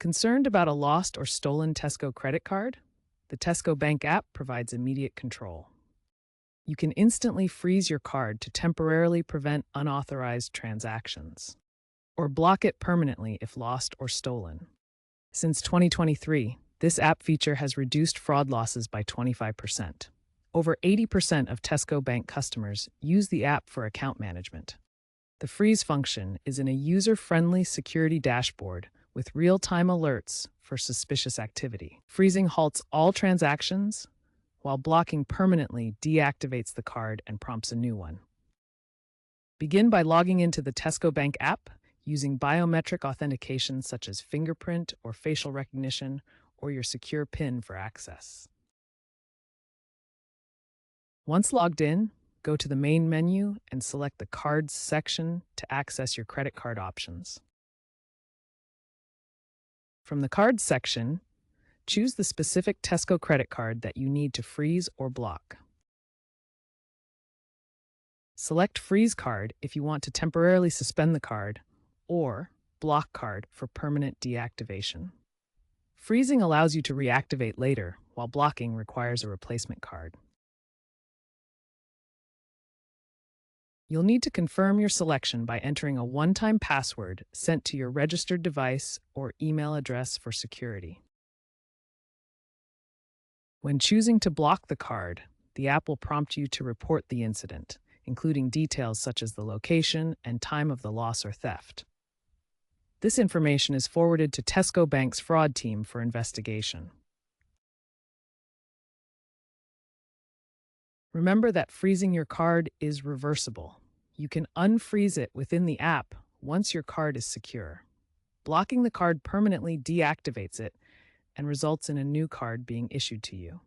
Concerned about a lost or stolen Tesco credit card? The Tesco Bank app provides immediate control. You can instantly freeze your card to temporarily prevent unauthorized transactions, or block it permanently if lost or stolen. Since 2023, this app feature has reduced fraud losses by 25%. Over 80% of Tesco Bank customers use the app for account management. The freeze function is in a user-friendly security dashboard with real-time alerts for suspicious activity. Freezing halts all transactions, while blocking permanently deactivates the card and prompts a new one. Begin by logging into the Tesco Bank app using biometric authentication such as fingerprint or facial recognition or your secure PIN for access. Once logged in, go to the main menu and select the Cards section to access your credit card options. From the Cards section, choose the specific Tesco credit card that you need to freeze or block. Select Freeze Card if you want to temporarily suspend the card, or Block Card for permanent deactivation. Freezing allows you to reactivate later, while blocking requires a replacement card. You'll need to confirm your selection by entering a one-time password sent to your registered device or email address for security. When choosing to block the card, the app will prompt you to report the incident, including details such as the location and time of the loss or theft. This information is forwarded to Tesco Bank's fraud team for investigation. Remember that freezing your card is reversible. You can unfreeze it within the app once your card is secure. Blocking the card permanently deactivates it and results in a new card being issued to you.